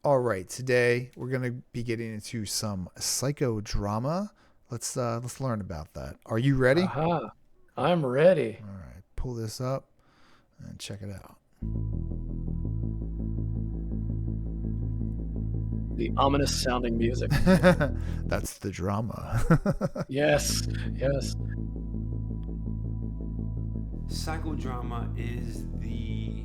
All right, today we're going to be getting into some psychodrama. Let's learn about that. Are you ready? Aha. I'm ready. All right, pull this up and check it out. The ominous sounding music. That's the drama. Yes. Yes. Psychodrama is the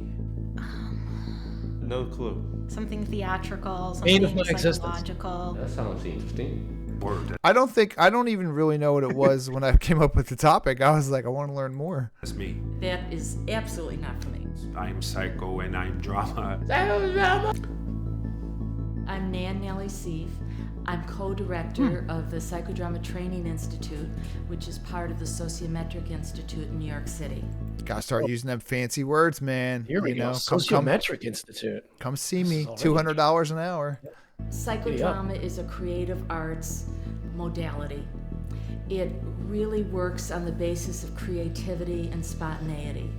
no clue. Something theatrical, Bane of something my existence. psychological. That sounds interesting. Word. I don't even really know what it was when I came up with the topic. I was like, I want to learn more. That's me. That is absolutely not for me. I'm psycho and I'm drama. I'm Nan Nellie Seif. I'm co-director of the Psychodrama Training Institute, which is part of the Sociometric Institute in New York City. Gotta start using them fancy words, man. Here we go. Come Sociometric Institute. see me. This is already- $200 an hour. Psychodrama is a creative arts modality. It really works on the basis of creativity and spontaneity.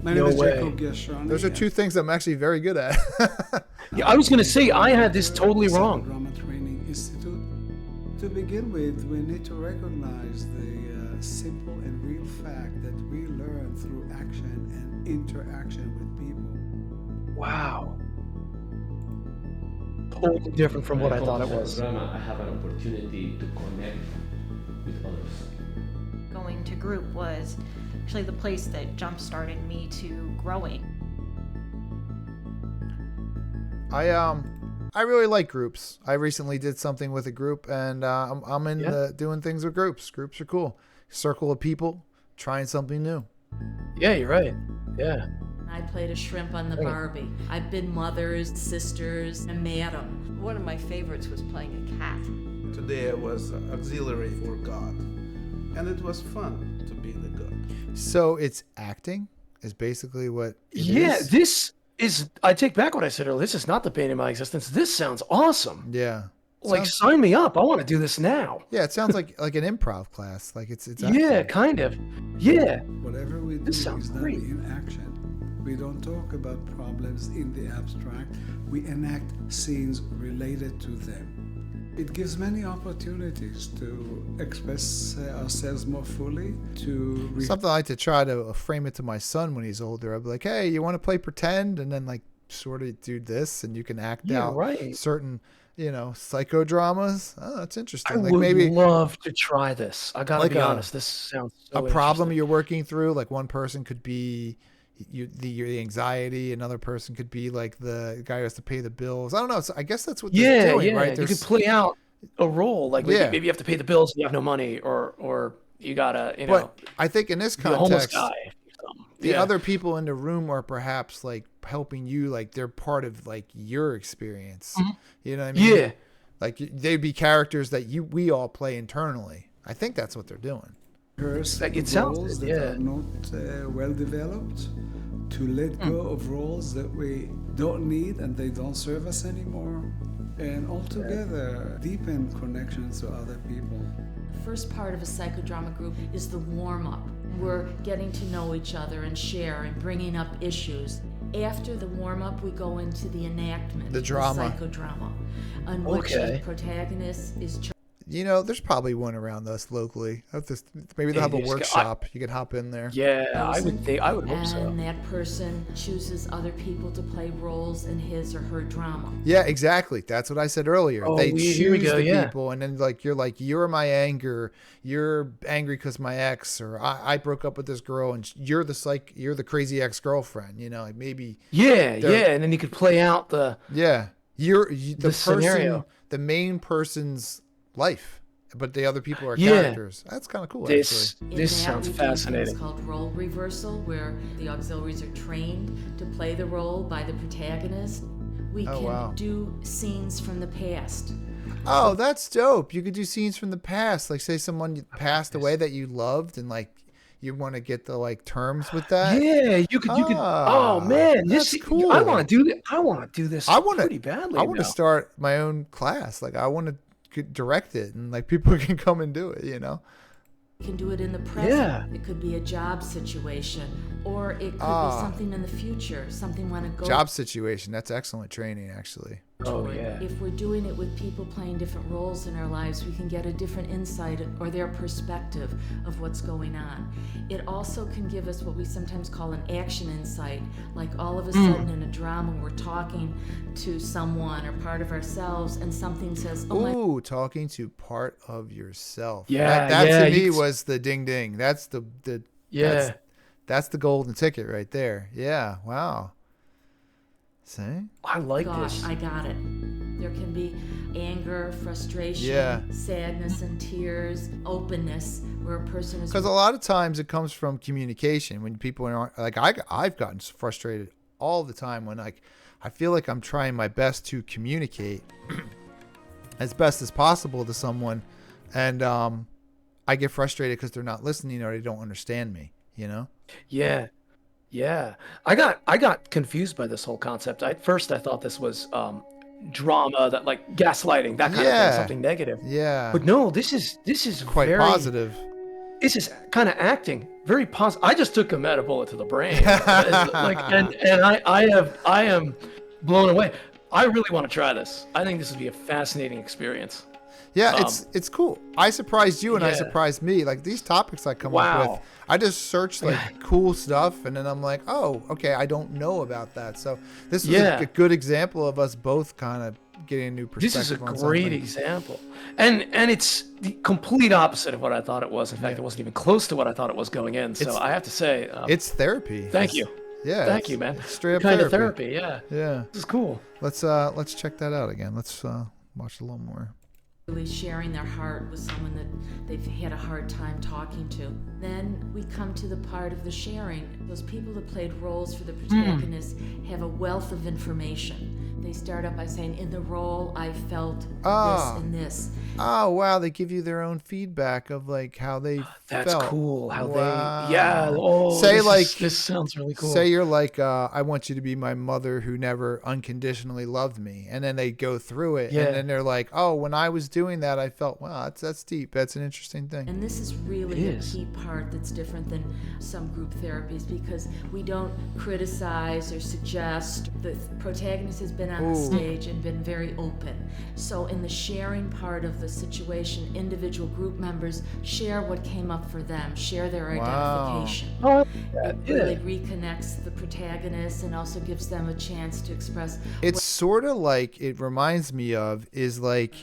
My name No is way. Jacob Gershoni. Those are two things I'm actually very good at. Yeah, I was going to say, I had this totally wrong. Psychodrama Training Institute. To begin with, we need to recognize the simple and real fact that we learn through action and interaction with people. Wow. Totally different from what I thought it was. Drama, I have an opportunity to connect with others. Going to group was actually the place that jump-started me to growing. I really like groups. I recently did something with a group, and I'm in doing things with groups. Groups are cool. Circle of people trying something new. Yeah, you're right. Yeah. I played a shrimp on the Barbie. I've been mothers, sisters, and madam. One of my favorites was playing a cat. Today I was auxiliary for God, and it was fun to be the God. So it's acting is basically what it Yeah, is? this is, I take back what I said earlier. This is not the bane of my existence. This sounds awesome. Yeah. Like, Sounds- sign me up. I want to do this now. Yeah, it sounds like an improv class. Like it's Yeah, acting. kind of. Yeah. Whatever we do This is sounds done great. in action. We don't talk about problems in the abstract. We enact scenes related to them. It gives many opportunities to express ourselves more fully, to Something I like to try to frame it to my son when he's older. I'll be like, hey, you want to play pretend? And then like sort of do this, and you can act Yeah, out right. certain, psychodramas. Oh, that's I interesting. Like would maybe love to try this. I gotta Like be a- honest. This sounds so a problem interesting. you're working through. Like one person could be the anxiety. Another person could be like the guy who has to pay the bills. I don't know. So I guess that's what they're Yeah, doing, yeah. right? You could play out a role. Like Yeah. maybe you have to pay the bills and you have no money, or you gotta, But I think in this be a homeless context, guy. or something. the Yeah. other people in the room are perhaps like helping you, like they're part of like your experience. You know what I mean? Yeah. Like they'd be characters that we all play internally. I think that's what they're doing. rehearse Like, it sounds roles good, that yeah. are not well developed, to let go of roles that we don't need and they don't serve us anymore, and altogether deepen connections to other people. The first part of a psychodrama group is the warm-up. We're getting to know each other and share and bringing up issues. After the warm-up, we go into the enactment, The drama. psychodrama, on which Okay. the protagonist is There's probably one around us locally. Maybe they'll have a Maybe just- workshop. You can hop in there. Yeah, I chosen, would hope so. and that person chooses other people to play roles in his or her drama. Yeah, exactly. That's what I said earlier. Oh, They here we choose go, the yeah. people, and then you're my anger. You're angry because my ex, or I broke up with this girl, and you're the crazy ex-girlfriend. Like maybe. Yeah, They're- yeah, and then you could play out the Yeah, the person, scenario. the main person's life, but the other people are Yeah. characters. That's kind of cool. this. Actually, In This that, sounds we do fascinating. things called role reversal, where the auxiliaries are trained to play the role by the protagonist. We Oh, can wow. do scenes from the past. oh, that's dope. You could do scenes from the past, like say someone passed away that you loved, and like you want to get the terms with that. Yeah, you could. Ah, Oh man, this that's cool. I want to do that. I want to do this. I wanna- pretty badly. I want to now. start my own class. Like I want to direct it, and like people can come and do it. You can do it in the present. Yeah. It could be a job situation, or it could be something in the future, something you want to go. Job situation. That's excellent training, actually. Oh, to it. yeah. If we're doing it with people playing different roles in our lives, we can get a different insight or their perspective of what's going on. It also can give us what we sometimes call an action insight, like all of a sudden in a drama we're talking to someone or part of ourselves and something says, oh my. Ooh, talking to part of yourself. Yeah, that yeah, to me you- was the ding ding. That's the Yeah. that's the golden ticket right there. Yeah, wow. See? I like Gosh, this. I got it. There can be anger, frustration, Yeah. sadness and tears, openness, where a person is. Because a lot of times it comes from communication. When people aren't like, I've gotten frustrated all the time when I feel like I'm trying my best to communicate as best as possible to someone, and I get frustrated because they're not listening or they don't understand me. You know? Yeah. Yeah. I got confused by this whole concept. At first I thought this was drama, that like gaslighting, that kind of thing, something negative. Yeah. But no, this is Quite very positive. This is kind of acting, very positive. I just took a meta bullet to the brain. Like, and I am blown away. I really want to try this. I think this would be a fascinating experience. Yeah, it's cool. I surprised you and I Yeah. surprised me. Like these topics I come up Wow. with, I just search like cool stuff and then I'm like, oh, okay, I don't know about that. So this was Yeah. a good example of us both kind of getting a new perspective. This is a on great something. example. And it's the complete opposite of what I thought it was. In fact, it wasn't even close to what I thought it was going in. So It's- I have to say, It's therapy. thank you. Yeah. Thank it's- you, man. it's straight up Kind of therapy. therapy, yeah. Yeah. This is cool. Let's check that out again. Let's watch a little more. Really sharing their heart with someone that they've had a hard time talking to. Then we come to the part of the sharing. Those people that played roles for the protagonists have a wealth of information. They start up by saying, in the role, I felt Ah. this and this. Oh wow, they give you their own feedback of like how they That's felt. cool. How Wow. they, yeah. Oh, Say this like is, this sounds really cool. Say you're like, I want you to be my mother who never unconditionally loved me. And then they go through it. Yeah. And then they're like, oh, when I was doing that, I felt, wow, that's deep. That's an interesting thing. And this is really It a is. key part that's different than some group therapies because we don't criticize or suggest. The protagonist has been on the Ooh. stage and been very open. So in the sharing part of the situation, individual group members share what came up for them, share their Wow. identification. Oh, It yeah. really reconnects the protagonist and also gives them a chance to express It's sort of like, it reminds me of, is like,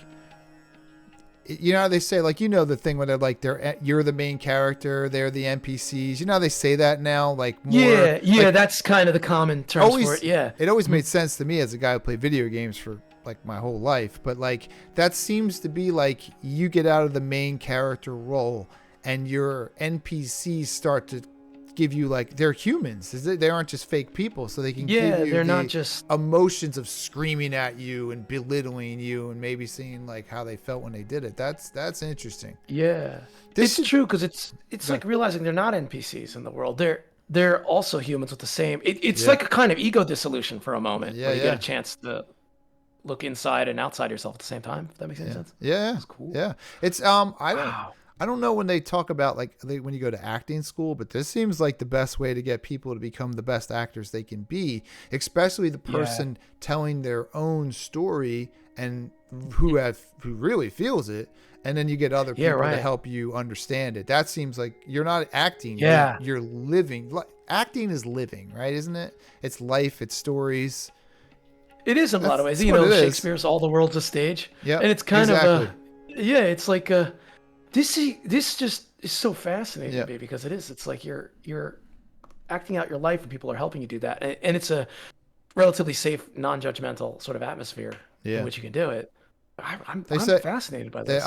you know how they say, like, you know, the thing where they're like, you're the main character, they're the NPCs. You know how they say that now? Like, more, Yeah, like, that's kind of the common terms for it. Yeah. It always made sense to me as a guy who played video games for like my whole life. But like that seems to be like you get out of the main character role and your NPCs start to give you like they're humans. They aren't just fake people, so they can Yeah, give you they're not the just- emotions of screaming at you and belittling you and maybe seeing like how they felt when they did it. That's interesting. Yeah. This It's true because it's like realizing they're not NPCs in the world. They're also humans with the same. It's Yeah. like a kind of ego dissolution for a moment. Yeah, where you yeah. get a chance to look inside and outside yourself at the same time. If that makes any sense. Yeah, That's cool. Yeah, it's I don't know when they talk about like when you go to acting school, but this seems like the best way to get people to become the best actors they can be, especially the person telling their own story and who really feels it, and then you get other people to right. help you understand it. That seems like you're not acting. Yeah. you're living. Acting is living, right? Isn't it? It's life. It's stories. It is in a lot of That's ways. You what know, it is. Shakespeare's All the World's a Stage. Yep, And it's kind exactly. of it's like this just is so fascinating to me because it is. It's like you're acting out your life and people are helping you do that. And it's a relatively safe, non-judgmental sort of atmosphere in which you can do it. I'm fascinated by this.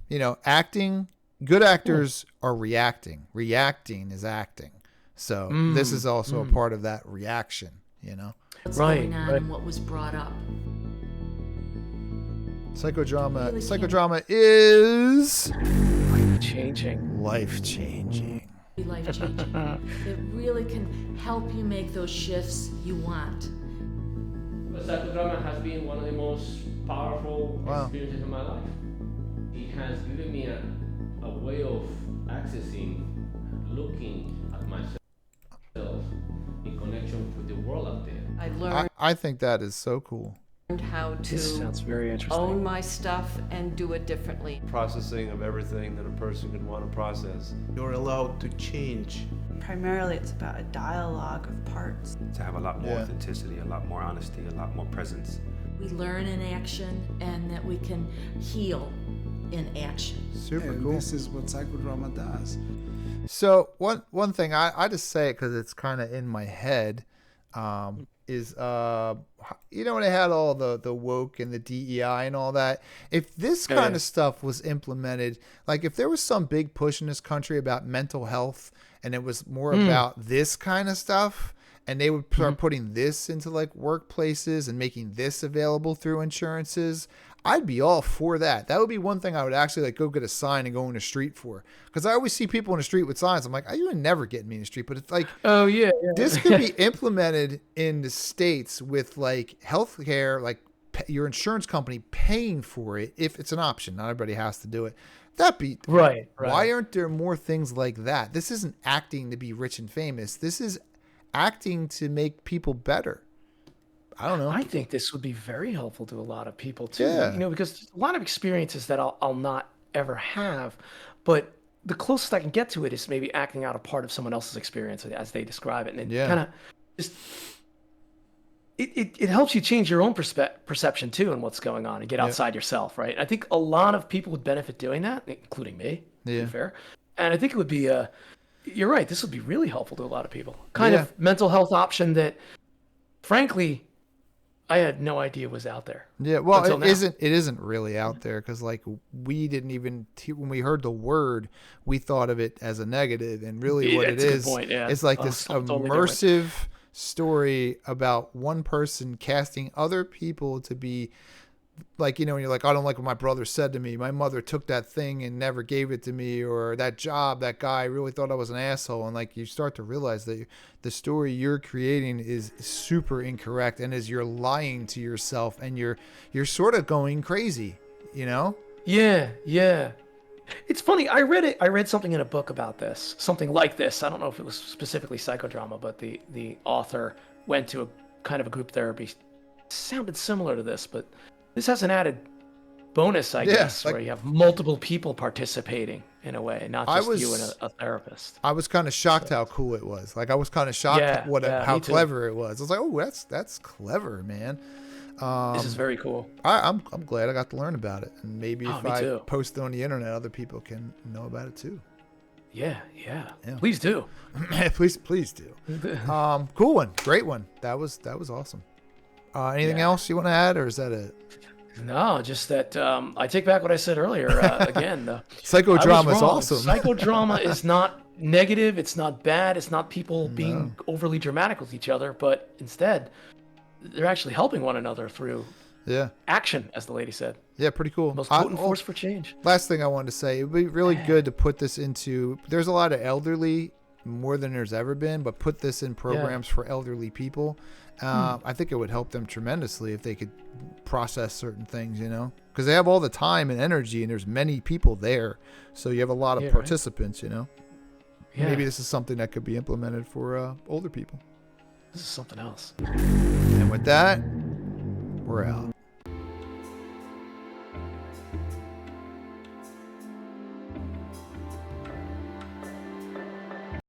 You know, acting, good actors are reacting. Reacting is acting. So this is also a part of that reaction, you know? what's going on and what was brought up. Psychodrama. Really Psychodrama is Changing. life-changing. Be life-changing. It really can help you make those shifts you want. Psychodrama has been one of the most powerful experiences in my life. It has given me a way of accessing, looking at myself in connection with the world out there. I learned I think that is so cool. how This to sounds very interesting. own my stuff and do it differently. Processing of everything that a person could want to process. You're allowed to change. Primarily, it's about a dialogue of parts. To have a lot more authenticity, a lot more honesty, a lot more presence. We learn in action and that we can heal in action. Super And cool. this is what psychodrama does. So one thing I just say it because it's kind of in my head, is you know when they had all the woke and the DEI and all that. If this kind of stuff was implemented, like if there was some big push in this country about mental health and it was more about this kind of stuff, and they would start putting this into like workplaces and making this available through insurances, I'd be all for that. That would be one thing I would actually like go get a sign and go in the street for. Because I always see people in the street with signs. I'm like, you would never get me in the street. But it's like, Oh yeah. this could be implemented in the States with like healthcare, like your insurance company paying for it if it's an option. Not everybody has to do it. That'd be Right. Why aren't there more things like that? This isn't acting to be rich and famous. This is acting to make people better. I don't know. I think this would be very helpful to a lot of people too. Yeah. You know, because a lot of experiences that I'll not ever have, but the closest I can get to it is maybe acting out a part of someone else's experience as they describe it, and it kind of just it helps you change your own perception too and what's going on and get outside yourself, right? I think a lot of people would benefit doing that, including me. To be fair, and I think it would be you're right. This would be really helpful to a lot of people. Kind of mental health option that, frankly, I had no idea was out there. Yeah, well, it isn't really out there because like we didn't even when we heard the word, we thought of it as a negative, and really what it is, it's like this immersive story about one person casting other people to be like, you know, when you're like, I don't like what my brother said to me. My mother took that thing and never gave it to me, or that job, that guy really thought I was an asshole. And like, you start to realize that the story you're creating is super incorrect, and as you're lying to yourself, and you're sort of going crazy, you know? Yeah. It's funny. I read something in a book about this, something like this. I don't know if it was specifically psychodrama, but the author went to a kind of a group therapy. It sounded similar to this, but this has an added bonus, I guess, like, where you have multiple people participating in a way, not just you and a therapist. I was kind of shocked how cool it was. Like I was kind of shocked how clever it was. I was like, oh, that's clever, man. This is very cool. I'm glad I got to learn about it, and maybe if I too. post it on the internet, other people can know about it too. Yeah. Please do. please do. Cool one, great one. That was awesome. Anything else you want to add, or is that it? No, just that I take back what I said earlier. Again, the psychodrama is awesome. Psychodrama is not negative. It's not bad. It's not people being overly dramatic with each other, but instead, they're actually helping one another through action, as the lady said. Yeah, pretty cool. Most potent force for change. Last thing I wanted to say, it would be really good to put this into. There's a lot of elderly, more than there's ever been, but put this in programs for elderly people. I think it would help them tremendously if they could process certain things, you know, because they have all the time and energy, and there's many people there, so you have a lot of participants, you know. Maybe this is something that could be implemented for older people. This is something else. And with that, we're out.